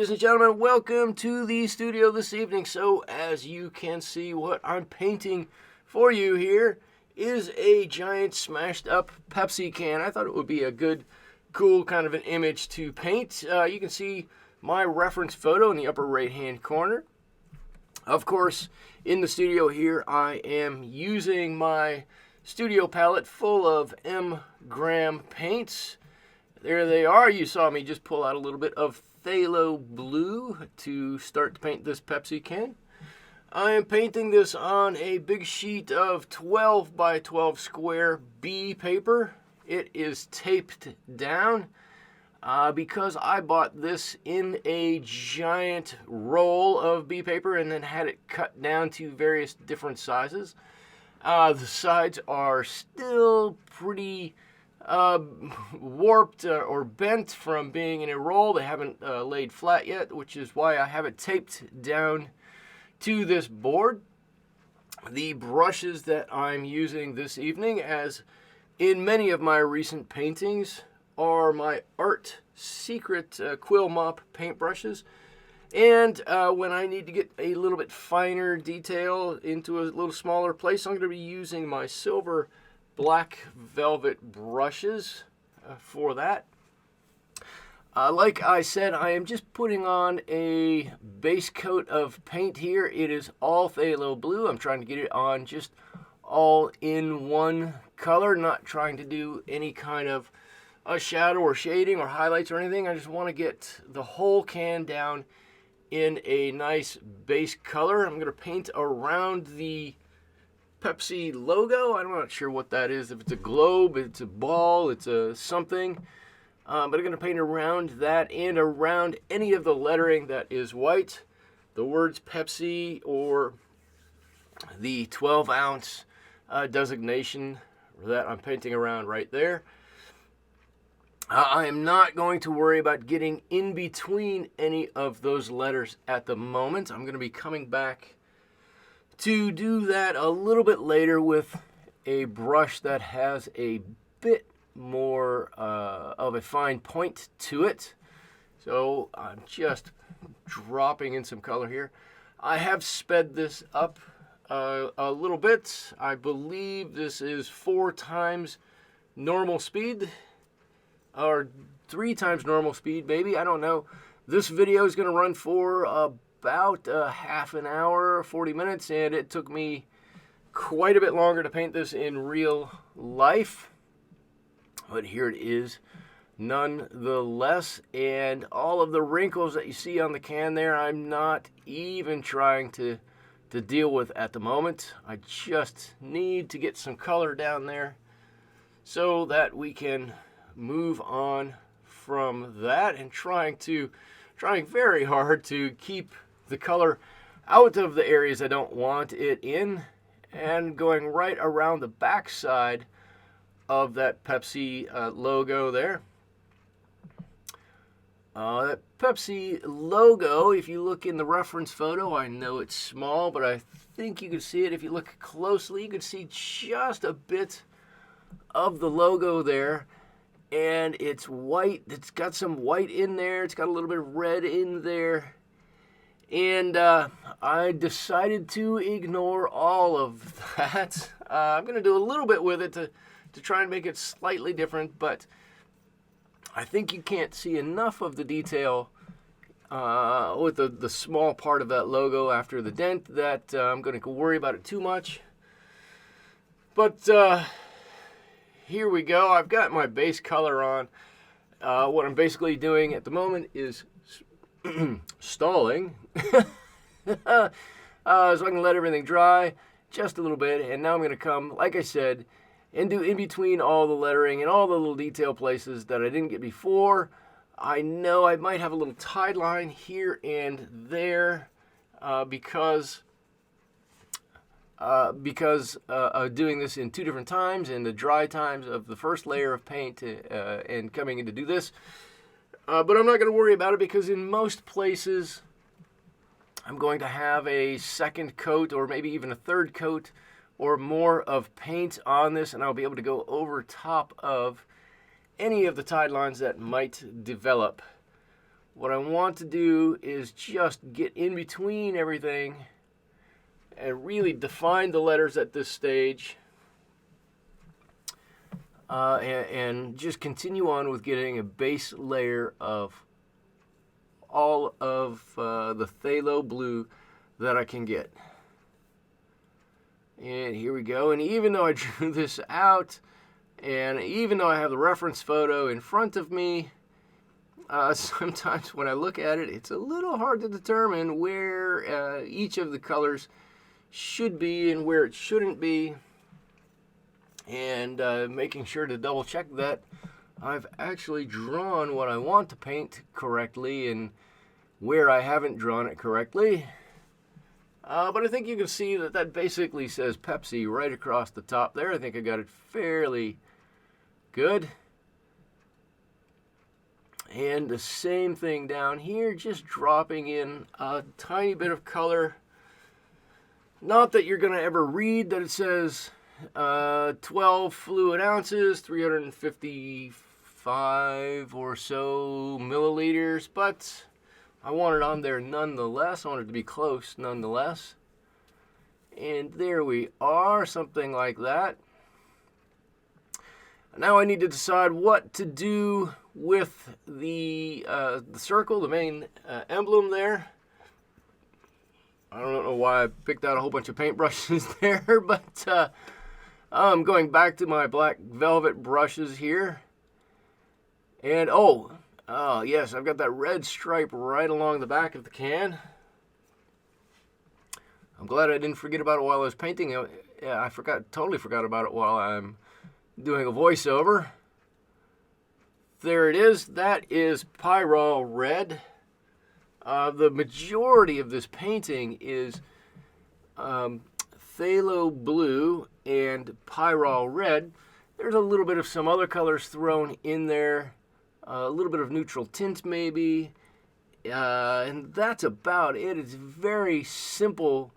ladies and gentlemen, welcome to the studio this evening. So, as you can see, what I'm painting for you here is a giant smashed up Pepsi can. I thought it would be a good, cool kind of an image to paint. You can see my reference photo in the upper right hand corner. Of course, in the studio here, I am using my studio palette full of M-gram paints. There they are. You saw me just pull out a little bit of Pthalo blue to start to paint this Pepsi can. I am painting this on a big sheet of 12 by 12 square B paper. It is taped down because I bought this in a giant roll of B paper and then had it cut down to various different sizes. The sides are still pretty warped or bent from being in a roll. They haven't laid flat yet, which is why I have it taped down to this board. The brushes that I'm using this evening, as in many of my recent paintings, are my Art Secret Quill mop paint brushes. And when I need to get a little bit finer detail into a little smaller place, I'm going to be using my silver black velvet brushes for that. Like I said, I am just putting on a base coat of paint here. It is all phthalo blue. I'm trying to get it on just all in one color, not trying to do any kind of a shadow or shading or highlights or anything. I just want to get the whole can down in a nice base color. I'm going to paint around the Pepsi logo. I'm not sure what that is. If it's a globe, it's a ball, it's a something. But I'm going to paint around that and around any of the lettering that is white. The words Pepsi or the 12-ounce designation that I'm painting around right there. I am not going to worry about getting in between any of those letters at the moment. I'm going to be coming back to do that a little bit later with a brush that has a bit more of a fine point to it. So I'm just dropping in some color here. I have sped this up a little bit. I believe this is 4 times normal speed, or 3 times normal speed, maybe. I don't know. This video is going to run for about half an hour, 40 minutes, and it took me quite a bit longer to paint this in real life. But here it is nonetheless, and all of the wrinkles that you see on the can there, I'm not even trying to deal with at the moment. I just need to get some color down there so that we can move on from that, and trying very hard to keep the color out of the areas I don't want it in, and going right around the back side of that Pepsi logo there. That Pepsi logo, if you look in the reference photo, I know it's small, but I think you can see it. If you look closely, you can see just a bit of the logo there. And it's white. It's got some white in there. It's got a little bit of red in there. And I decided to ignore all of that. I'm going to do a little bit with it to try and make it slightly different. But I think you can't see enough of the detail with the small part of that logo after the dent that I'm going to worry about it too much. But here we go. I've got my base color on. What I'm basically doing at the moment is stalling so I can let everything dry just a little bit. And now I'm going to come, like I said, and do in between all the lettering and all the little detail places that I didn't get before. I know I might have a little tide line here and there because doing this in 2 different times, in the dry times of the first layer of paint and coming in to do this. But I'm not going to worry about it, because in most places I'm going to have a second coat or maybe even a third coat or more of paint on this, and I'll be able to go over top of any of the tide lines that might develop what I want to do is just get in between everything and really define the letters at this stage, and just continue on with getting a base layer of all of the phthalo blue that I can get. And here we go. And even though I drew this out, and even though I have the reference photo in front of me, sometimes when I look at it, it's a little hard to determine where each of the colors should be and where it shouldn't be. And making sure to double check that I've actually drawn what I want to paint correctly and where I haven't drawn it correctly. But I think you can see that that basically says Pepsi right across the top there. I think I got it fairly good. And the same thing down here, just dropping in a tiny bit of color. Not that you're going to ever read that it says 12 fluid ounces, 355 or so milliliters, but I want it on there nonetheless. I want it to be close nonetheless. And there we are, something like that. Now I need to decide what to do with the circle, the main emblem there. I don't know why I picked out a whole bunch of paintbrushes there, but I'm going back to my black velvet brushes here. And oh yes, I've got that red stripe right along the back of the can. I'm glad I didn't forget about it while I was painting it. Yeah, I totally forgot about it while I'm doing a voiceover. There it is. That is Pyrrol red. The majority of this painting is phthalo blue and Pyrrol red. There's a little bit of some other colors thrown in there, a little bit of neutral tint maybe, and that's about it. It's very simple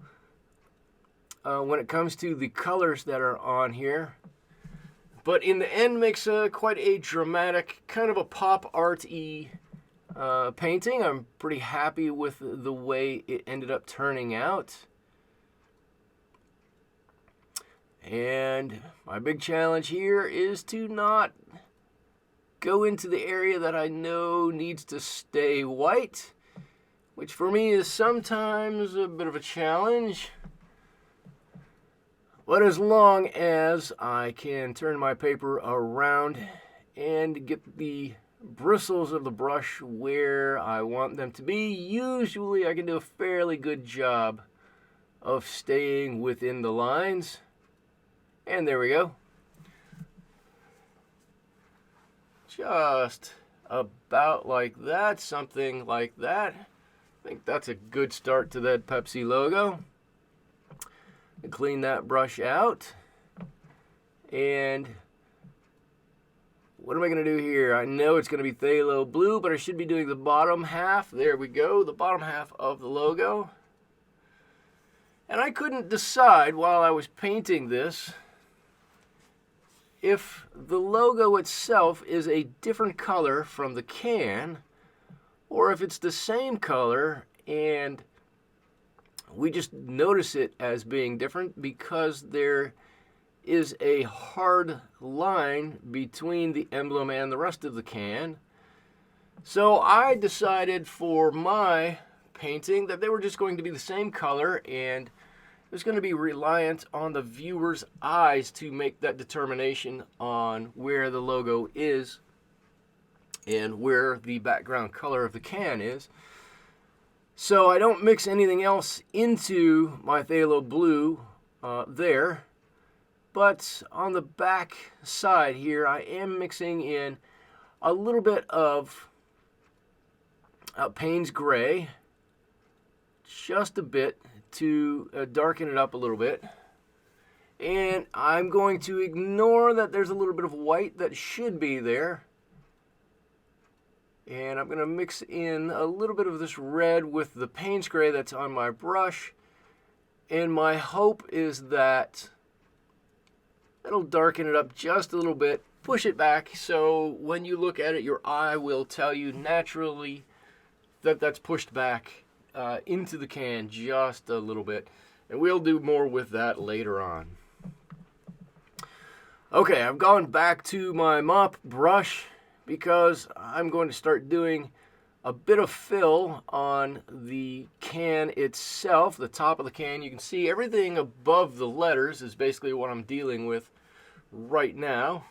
when it comes to the colors that are on here. But in the end makes quite a dramatic, kind of a pop art-y painting. I'm pretty happy with the way it ended up turning out. And my big challenge here is to not go into the area that I know needs to stay white, which for me is sometimes a bit of a challenge. But as long as I can turn my paper around and get the bristles of the brush where I want them to be, usually I can do a fairly good job of staying within the lines. And there we go. Just about like that, something like that. I think that's a good start to that Pepsi logo. And clean that brush out. And what am I going to do here? I know it's going to be phthalo blue, but I should be doing the bottom half. There we go, the bottom half of the logo. And I couldn't decide while I was painting this if the logo itself is a different color from the can, or if it's the same color and we just notice it as being different because there is a hard line between the emblem and the rest of the can. So I decided for my painting that they were just going to be the same color, and it was going to be reliant on the viewer's eyes to make that determination on where the logo is and where the background color of the can is. So I don't mix anything else into my phthalo blue there. But on the back side here, I am mixing in a little bit of Payne's Gray, just a bit to darken it up a little bit. And I'm going to ignore that there's a little bit of white that should be there. And I'm going to mix in a little bit of this red with the Payne's Gray that's on my brush. And my hope is that it'll darken it up just a little bit, push it back, so when you look at it, your eye will tell you naturally that's pushed back into the can just a little bit, and we'll do more with that later on. Okay, I've gone back to my mop brush because I'm going to start doing a bit of fill on the can itself, the top of the can. You can see everything above the letters is basically what I'm dealing with right now.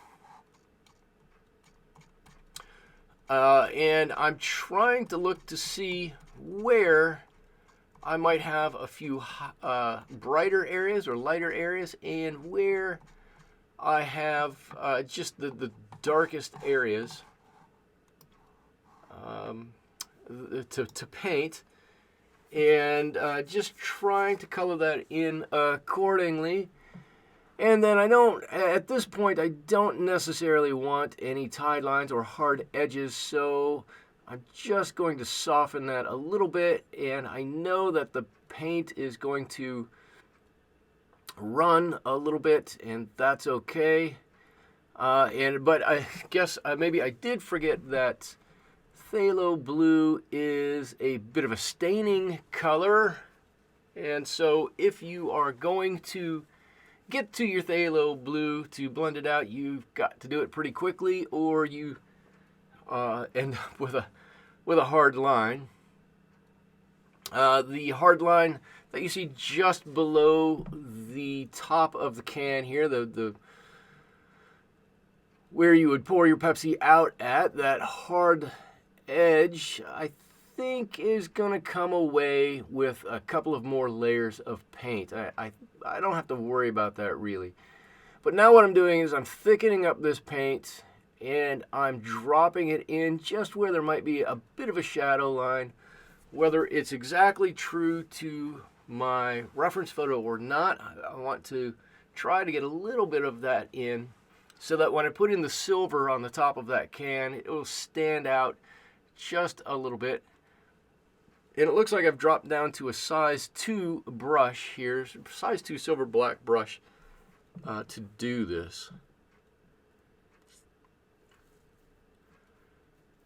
And I'm trying to look to see where I might have a few brighter areas or lighter areas, and where I have just the darkest areas to paint, and just trying to color that in accordingly. And then at this point, I don't necessarily want any tied lines or hard edges, so I'm just going to soften that a little bit, and I know that the paint is going to run a little bit, and that's okay. But I guess maybe I did forget that Phthalo blue is a bit of a staining color, and so if you are going to get to your Pthalo blue to blend it out, you've got to do it pretty quickly, or you end up with a hard line. The hard line that you see just below the top of the can here, the where you would pour your Pepsi out at, that hard edge, I think is going to come away with a couple of more layers of paint. I don't have to worry about that really. But now what I'm doing is I'm thickening up this paint, and I'm dropping it in just where there might be a bit of a shadow line. Whether it's exactly true to my reference photo or not, I want to try to get a little bit of that in, so that when I put in the silver on the top of that can, it will stand out just a little bit. And it looks like I've dropped down to a size 2 brush here, size 2 silver black brush to do this.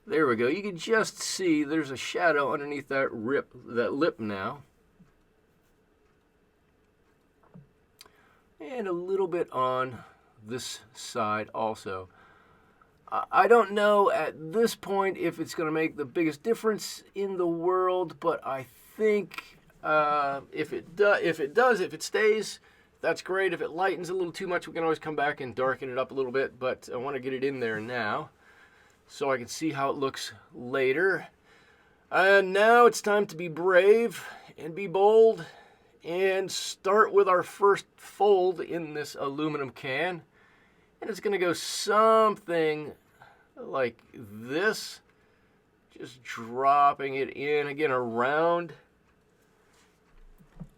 There we go. You can just see there's a shadow underneath that lip now. And a little bit on this side also. I don't know at this point if it's going to make the biggest difference in the world, but I think if it stays, that's great. If it lightens a little too much, we can always come back and darken it up a little bit, but I want to get it in there now so I can see how it looks later. And now it's time to be brave and be bold and start with our first fold in this aluminum can. And it's going to go something like this, just dropping it in again around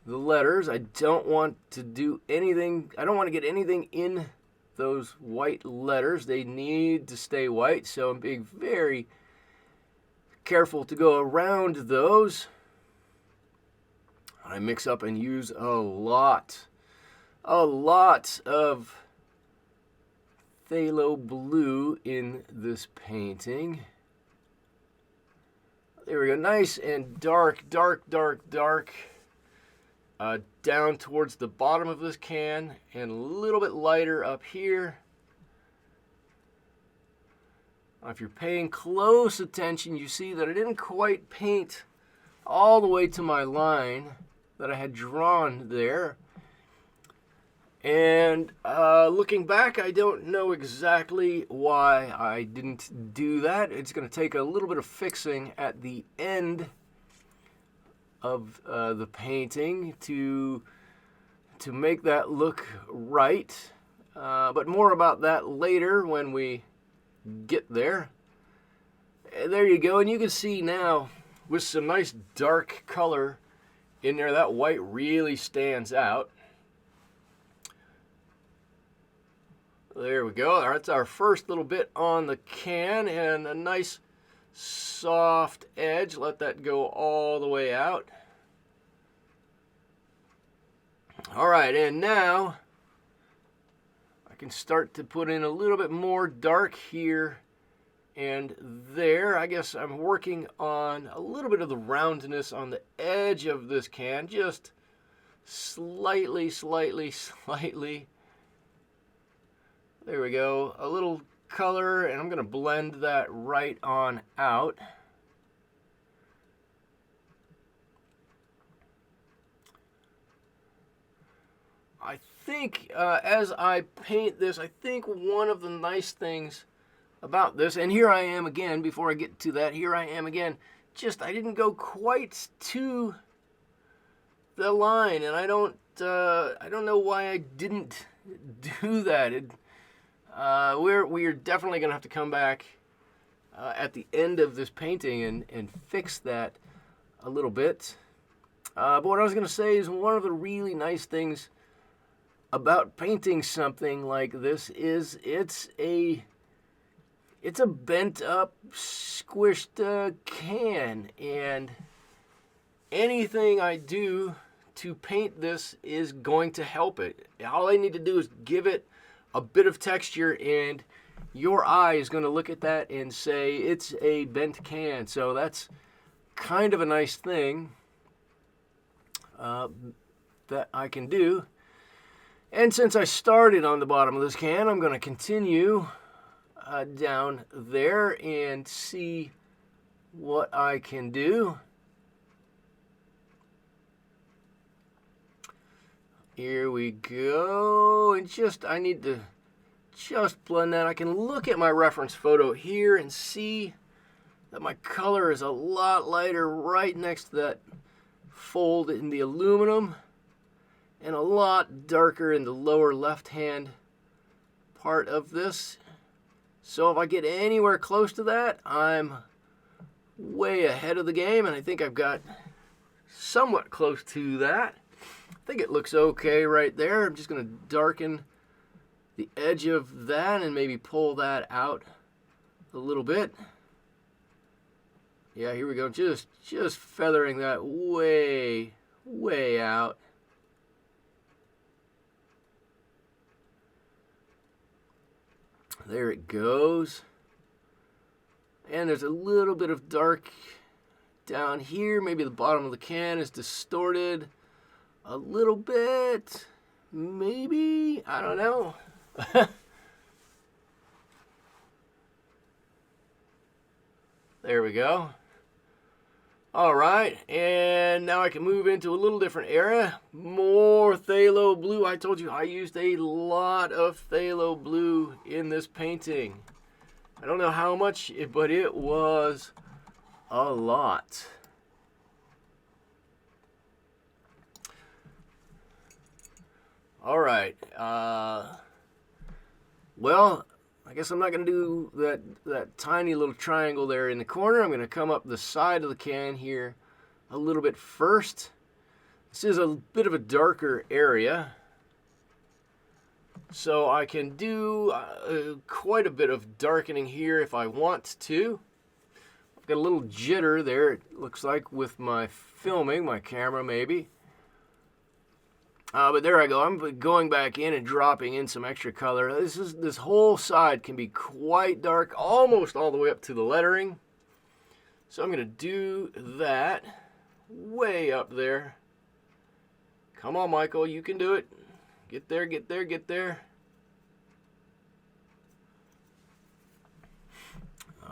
the letters. I don't want to do anything, I don't want to get anything in those white letters. They need to stay white, so I'm being very careful to go around those. I mix up and use a lot of Phthalo blue in this painting. There we go, nice and dark, dark, dark, dark. Down towards the bottom of this can, and a little bit lighter up here. If you're paying close attention, you see that I didn't quite paint all the way to my line that I had drawn there. And looking back, I don't know exactly why I didn't do that. It's going to take a little bit of fixing at the end of the painting to make that look right. But more about that later when we get there. And there you go, and you can see now with some nice dark color in there, that white really stands out. There we go. That's our first little bit on the can, and a nice soft edge. Let that go all the way out. All right, and now I can start to put in a little bit more dark here and there. I guess I'm working on a little bit of the roundness on the edge of this can, just slightly. There we go. A little color, and I'm going to blend that right on out. I think as I paint this, I think one of the nice things about this, and here I am again, before I get to that, here I am again, just I didn't go quite to the line, and I don't know why I didn't do that. We're definitely going to have to come back at the end of this painting and fix that a little bit. But what I was going to say is one of the really nice things about painting something like this is it's a bent up, squished can, and anything I do to paint this is going to help it. All I need to do is give it a bit of texture, and your eye is going to look at that and say it's a bent can. So that's kind of a nice thing that I can do. And since I started on the bottom of this can, I'm going to continue down there and see what I can do. Here we go. And I need to just blend that. I can look at my reference photo here and see that my color is a lot lighter right next to that fold in the aluminum, and a lot darker in the lower left-hand part of this. So if I get anywhere close to that, I'm way ahead of the game, and I think I've got somewhat close to that. I think it looks okay right there. I'm just going to darken the edge of that and maybe pull that out a little bit. Yeah, here we go. Just feathering that way out. There it goes. And there's a little bit of dark down here. Maybe the bottom of the can is distorted a little bit. Maybe. I don't know. There we go. All right, and now I can move into a little different area. More phthalo blue. I told you I used a lot of phthalo blue in this painting. I don't know how much, but it was a lot. All right. Well, I guess I'm not going to do that tiny little triangle there in the corner. I'm going to come up the side of the can here a little bit first. This is a bit of a darker area, so I can do quite a bit of darkening here if I want to. I've got a little jitter there, it looks like, with my filming, my camera maybe. But there I go. I'm going back in and dropping in some extra color. This whole side can be quite dark, almost all the way up to the lettering. So I'm going to do that way up there. Come on, Michael, you can do it. Get there, get there, get there.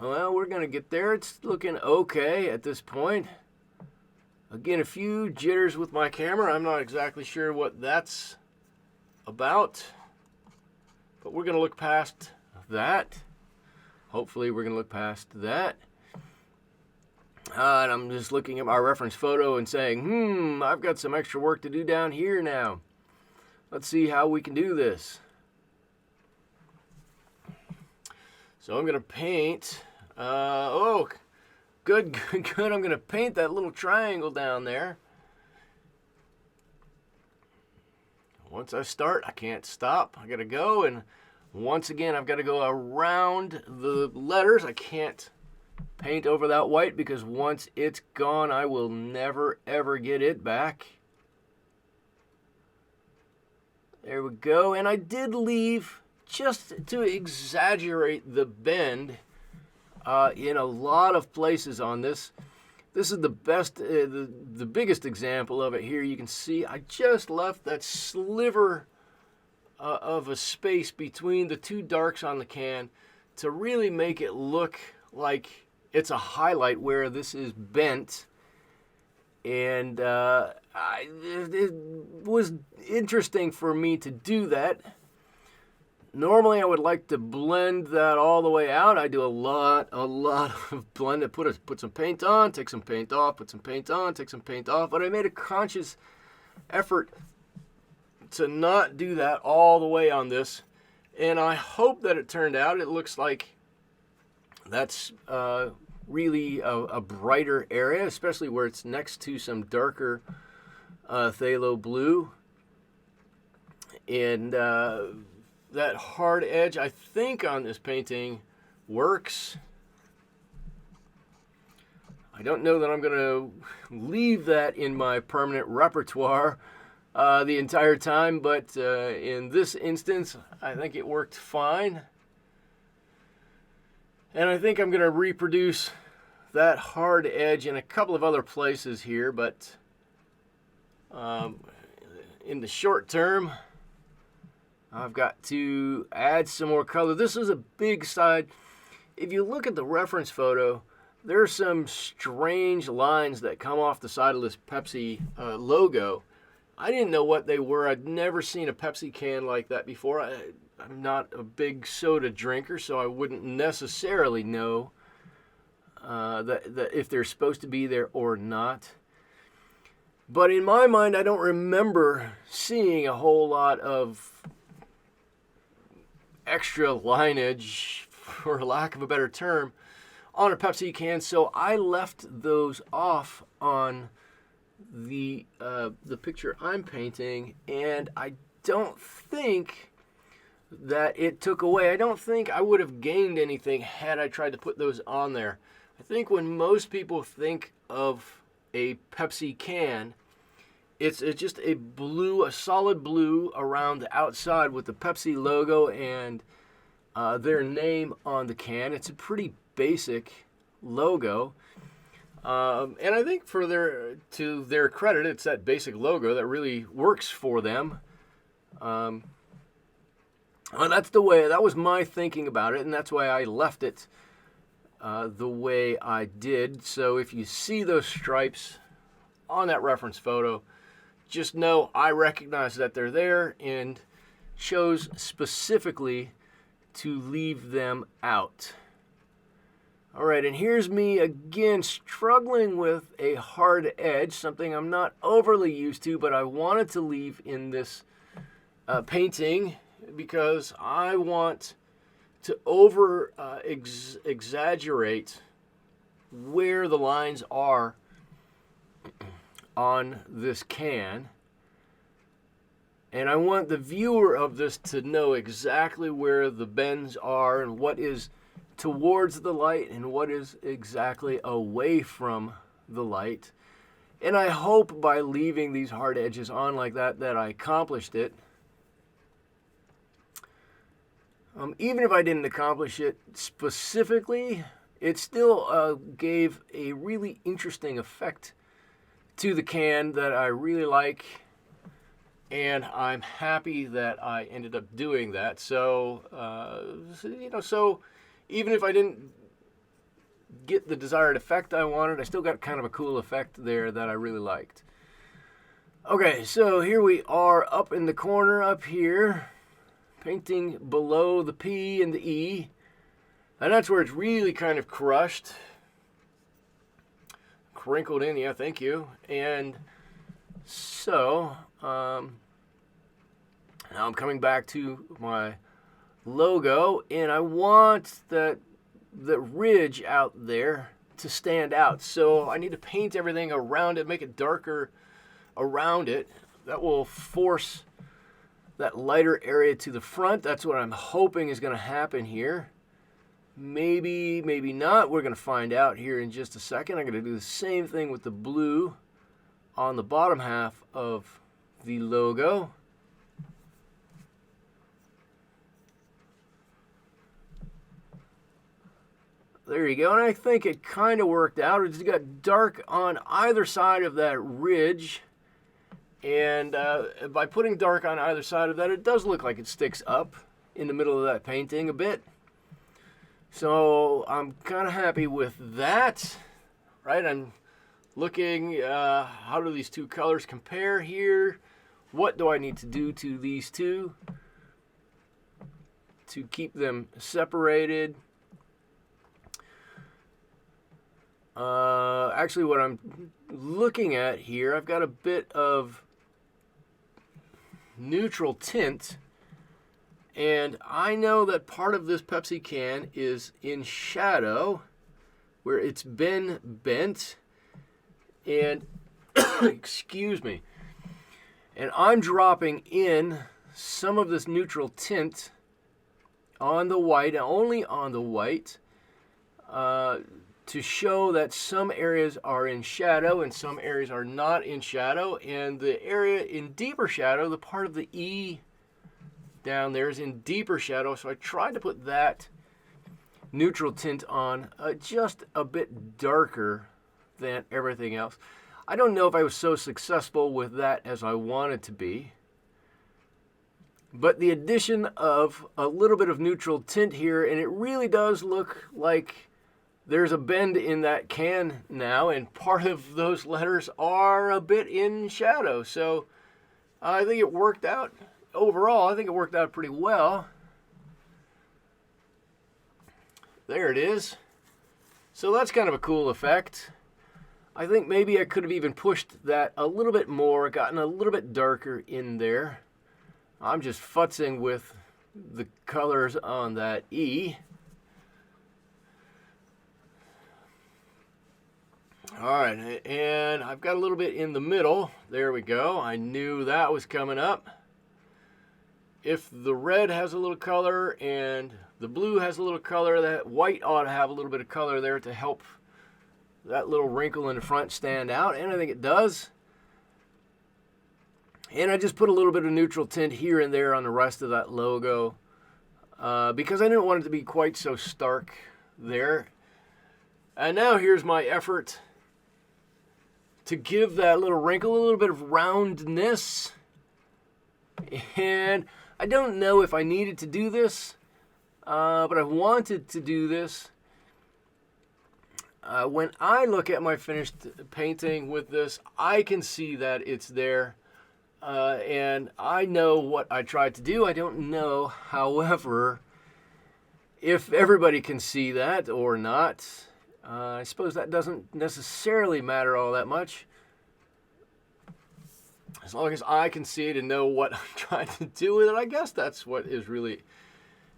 Well, we're going to get there. It's looking okay at this point. Again, a few jitters with my camera. I'm not exactly sure what that's about, but we're going to look past that. Hopefully we're going to look past that. And I'm just looking at my reference photo and saying, I've got some extra work to do down here now. Let's see how we can do this. So I'm going to paint, Good. I'm going to paint that little triangle down there. Once I start, I can't stop. I got to go, and once again, I've got to go around the letters. I can't paint over that white because once it's gone, I will never, ever get it back. There we go. And I did leave, just to exaggerate the bend, in a lot of places on this. This is the best, the biggest example of it here. You can see I just left that sliver of a space between the two darks on the can to really make it look like it's a highlight where this is bent. And it was interesting for me to do that. Normally I would like to blend that all the way out. I do a lot of blend. Put some paint on, take some paint off, put some paint on, take some paint off. But I made a conscious effort to not do that all the way on this. And I hope that it turned out. It looks like that's really a brighter area, especially where it's next to some darker phthalo blue. And that hard edge, I think, on this painting works. I don't know that I'm going to leave that in my permanent repertoire the entire time, but in this instance, I think it worked fine. And I think I'm going to reproduce that hard edge in a couple of other places here, but in the short term, I've got to add some more color. This is a big side. If you look at the reference photo, there are some strange lines that come off the side of this Pepsi logo. I didn't know what they were. I'd never seen a Pepsi can like that before. I'm not a big soda drinker, so I wouldn't necessarily know that if they're supposed to be there or not. But in my mind, I don't remember seeing a whole lot of extra lineage, for lack of a better term, on a Pepsi can, so I left those off on the picture I'm painting, and I don't think that it took away. I don't think I would have gained anything had I tried to put those on there. I think when most people think of a Pepsi can, it's just a solid blue around the outside with the Pepsi logo and their name on the can. It's a pretty basic logo. And I think to their credit, it's that basic logo that really works for them. And that was my thinking about it, and that's why I left it the way I did. So if you see those stripes on that reference photo, just know I recognize that they're there and chose specifically to leave them out. All right, and here's me again struggling with a hard edge, something I'm not overly used to, but I wanted to leave in this painting because I want to exaggerate where the lines are on this can. And I want the viewer of this to know exactly where the bends are and what is towards the light and what is exactly away from the light. And I hope by leaving these hard edges on like that I accomplished it. Even if I didn't accomplish it specifically, it still gave a really interesting effect to the can that I really like, and I'm happy that I ended up doing that. So, so even if I didn't get the desired effect I wanted, I still got kind of a cool effect there that I really liked. Okay, so here we are up in the corner up here, painting below the P and the E, and that's where it's really kind of crushed. Crinkled in, yeah, thank you. And so, now I'm coming back to my logo, and I want the ridge out there to stand out. So I need to paint everything around it, make it darker around it. That will force that lighter area to the front. That's what I'm hoping is going to happen here. Maybe, maybe not. We're going to find out here in just a second. I'm going to do the same thing with the blue on the bottom half of the logo. There you go, and I think it kind of worked out. It's got dark on either side of that ridge, and by putting dark on either side of that, it does look like it sticks up in the middle of that painting a bit. So I'm kind of happy with that, right? I'm looking, how do these two colors compare here? What do I need to do to these two to keep them separated? Actually, what I'm looking at here, I've got a bit of neutral tint, and I know that part of this Pepsi can is in shadow, where it's been bent, and excuse me, and I'm dropping in some of this neutral tint on the white, only on the white, to show that some areas are in shadow and some areas are not in shadow. And the area in deeper shadow, the part of the E down there, is in deeper shadow. So I tried to put that neutral tint on just a bit darker than everything else. I don't know if I was so successful with that as I wanted to be. But the addition of a little bit of neutral tint here, and it really does look like there's a bend in that can now, and part of those letters are a bit in shadow. So I think it worked out overall. I think it worked out pretty well. There it is. So that's kind of a cool effect. I think maybe I could have even pushed that a little bit more, gotten a little bit darker in there. I'm just futzing with the colors on that E. All right, and I've got a little bit in the middle. There we go. I knew that was coming up. If the red has a little color and the blue has a little color, that white ought to have a little bit of color there to help that little wrinkle in the front stand out, and I think it does. And I just put a little bit of neutral tint here and there on the rest of that logo because I didn't want it to be quite so stark there. And now here's my effort to give that little wrinkle a little bit of roundness. And I don't know if I needed to do this, but I wanted to do this. When I look at my finished painting with this, I can see that it's there. And I know what I tried to do. I don't know, however, if everybody can see that or not. I suppose that doesn't necessarily matter all that much. As long as I can see it and know what I'm trying to do with it, I guess that's what is really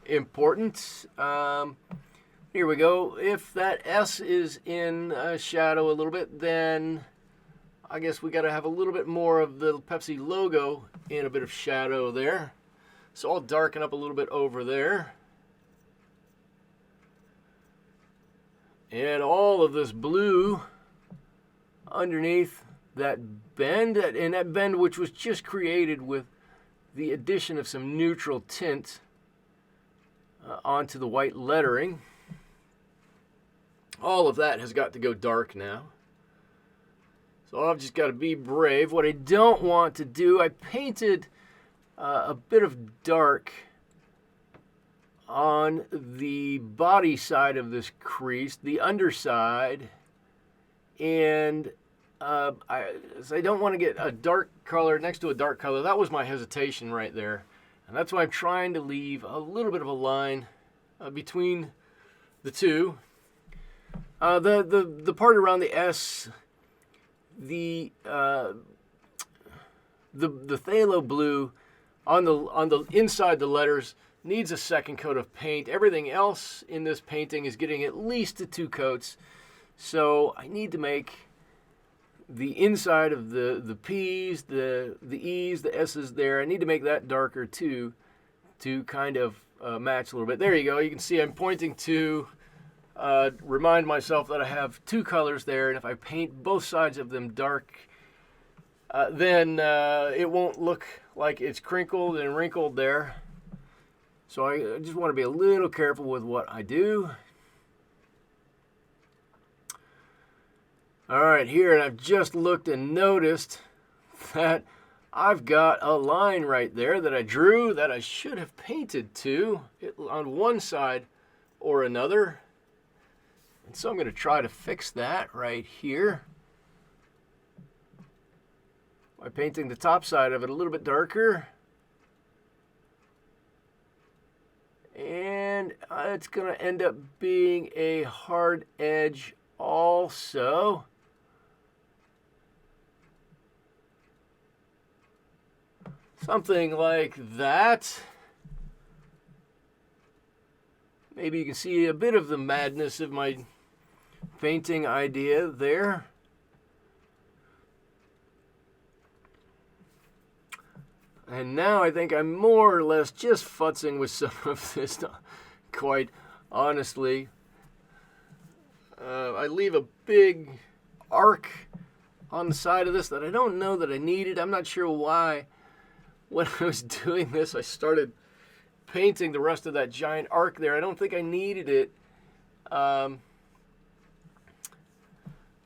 important. Here we go. If that S is in shadow a little bit, then I guess we got to have a little bit more of the Pepsi logo in a bit of shadow there. So I'll darken up a little bit over there. And all of this blue underneath that bend, and that bend which was just created with the addition of some neutral tint onto the white lettering. All of that has got to go dark now. So I've just got to be brave. What I don't want to do, I painted a bit of dark on the body side of this crease, the underside, and I don't want to get a dark color next to a dark color. That was my hesitation right there, and that's why I'm trying to leave a little bit of a line between the two. The part around the S, the phthalo blue on the inside the letters needs a second coat of paint. Everything else in this painting is getting at least 2 coats. So I need to make the inside of the P's, the E's, the S's there, I need to make that darker too to kind of match a little bit. There you go. You can see I'm pointing to remind myself that I have 2 colors there, and if I paint both sides of them dark, then it won't look like it's crinkled and wrinkled there. So I just want to be a little careful with what I do. All right, here, and I've just looked and noticed that I've got a line right there that I drew that I should have painted to on one side or another. And so I'm going to try to fix that right here by painting the top side of it a little bit darker. And it's going to end up being a hard edge also. Something like that. Maybe you can see a bit of the madness of my painting idea there. And now I think I'm more or less just futzing with some of this, quite honestly. I leave a big arc on the side of this that I don't know that I needed. I'm not sure why. When I was doing this, I started painting the rest of that giant arc there. I don't think I needed it. But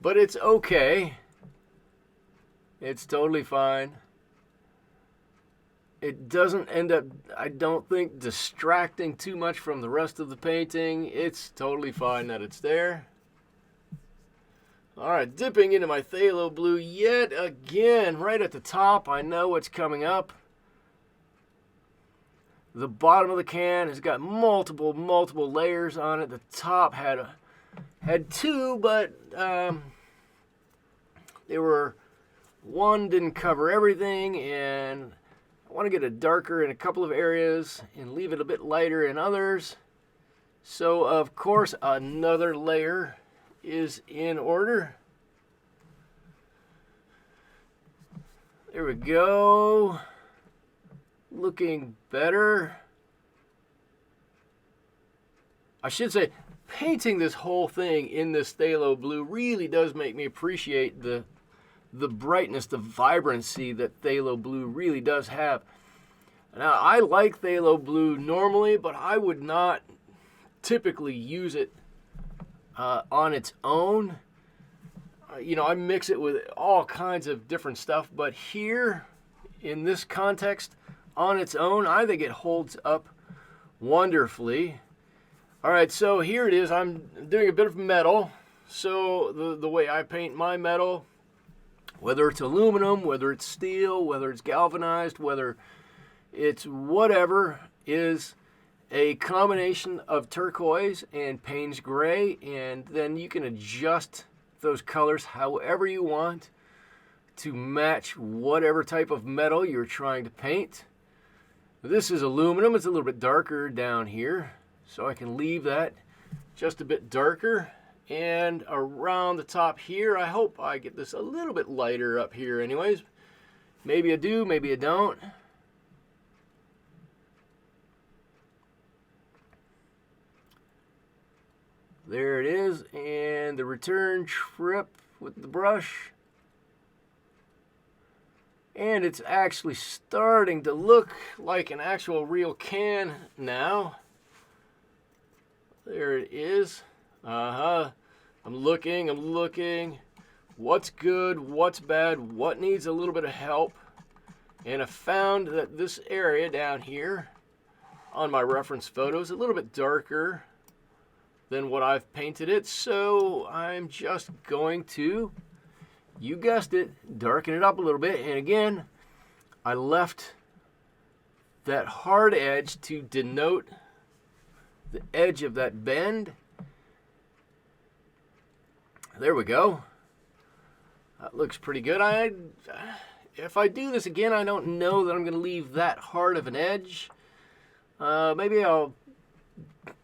it's okay. It's totally fine. It doesn't end up, I don't think, distracting too much from the rest of the painting. It's totally fine that it's there. All right, dipping into my phthalo blue yet again. Right at the top, I know what's coming up. The bottom of the can has got multiple layers on it. The top had two, but one didn't cover everything, and I want to get it darker in a couple of areas and leave it a bit lighter in others. So, of course, another layer is in order. There we go. Looking better. I should say, painting this whole thing in this phthalo blue really does make me appreciate the brightness, the vibrancy that phthalo blue really does have. Now, I like phthalo blue normally, but I would not typically use it on its own. I mix it with all kinds of different stuff, but here, in this context, on its own, I think it holds up wonderfully. All right, so here it is. I'm doing a bit of metal. So the way I paint my metal, whether it's aluminum, whether it's steel, whether it's galvanized, whether it's whatever, is a combination of turquoise and Payne's gray, and then you can adjust those colors however you want to match whatever type of metal you're trying to paint. This is aluminum. It's a little bit darker down here, so I can leave that just a bit darker. And around the top here, I hope I get this a little bit lighter up here anyways. Maybe I do, maybe I don't. There it is, and the return trip with the brush. And it's actually starting to look like an actual real can now. There it is. I'm looking. What's good, what's bad, what needs a little bit of help. And I found that this area down here on my reference photo is a little bit darker than what I've painted it. So I'm just going to, you guessed it, darken it up a little bit. And again, I left that hard edge to denote the edge of that bend. There we go. That looks pretty good. If I do this again, I don't know that I'm going to leave that hard of an edge. Maybe I'll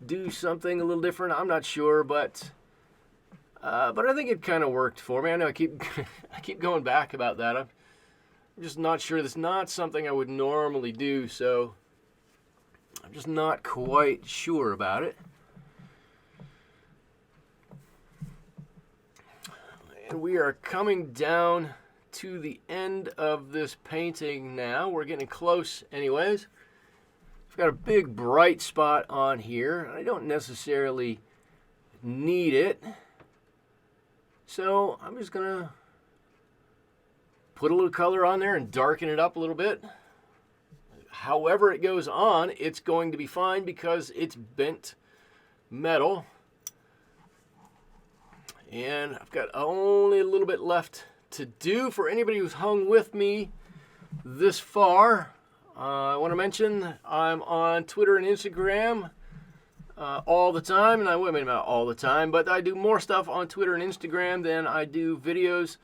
do something a little different. I'm not sure, but I think it kind of worked for me. I know I keep going back about that. I'm just not sure. That's not something I would normally do, so I'm just not quite sure about it. And we are coming down to the end of this painting now. We're getting close anyways. I've got a big bright spot on here. I don't necessarily need it. So I'm just going to put a little color on there and darken it up a little bit. However it goes on, it's going to be fine because it's bent metal. And I've got only a little bit left to do. For anybody who's hung with me this far, I want to mention I'm on Twitter and Instagram all the time. And I mean, not all the time, but I do more stuff on Twitter and Instagram than I do videos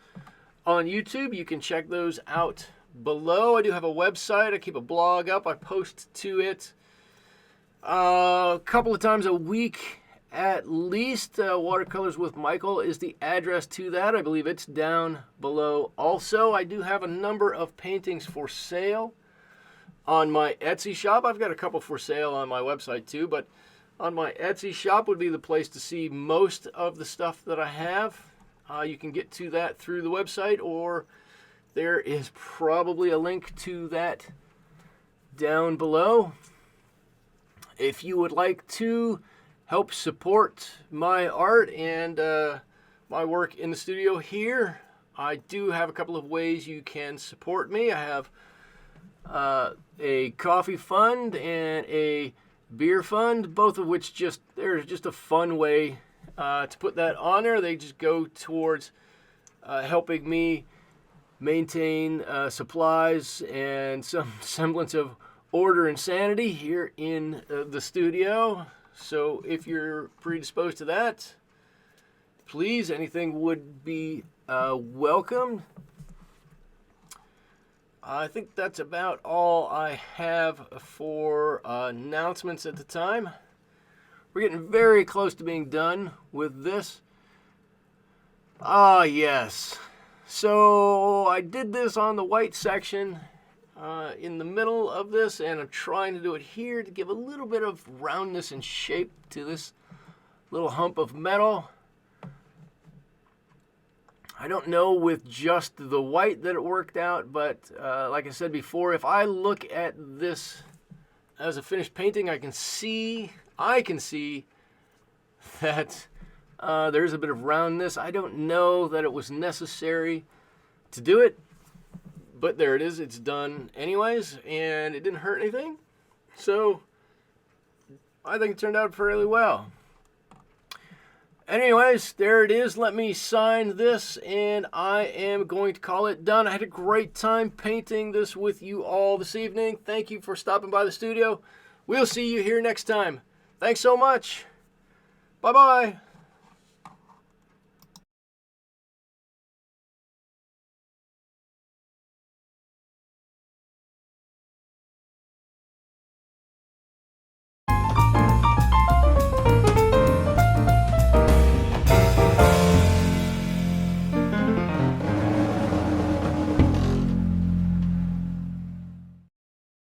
on YouTube. You can check those out below. I do have a website. I keep a blog up. I post to it a couple of times a week at least. Watercolors with Michael is the address to that. I believe it's down below. Also, I do have a number of paintings for sale on my Etsy shop. I've got a couple for sale on my website too, but on my Etsy shop would be the place to see most of the stuff that I have. You can get to that through the website, or there is probably a link to that down below. If you would like to help support my art and my work in the studio here, I do have a couple of ways you can support me. I have a coffee fund and a beer fund, both of which there's just a fun way to put that on there. They just go towards helping me maintain supplies and some semblance of order and sanity here in the studio. So if you're predisposed to that, please, anything would be welcome. I think that's about all I have for announcements at the time. We're getting very close to being done with this. Ah, yes. So I did this on the white section in the middle of this, and I'm trying to do it here to give a little bit of roundness and shape to this little hump of metal. I don't know with just the white that it worked out, but like I said before, if I look at this as a finished painting, I can see that there's a bit of roundness. I don't know that it was necessary to do it, but there it is. It's done anyways, and it didn't hurt anything. So I think it turned out fairly well. Anyways, there it is. Let me sign this, and I am going to call it done. I had a great time painting this with you all this evening. Thank you for stopping by the studio. We'll see you here next time. Thanks so much. Bye-bye.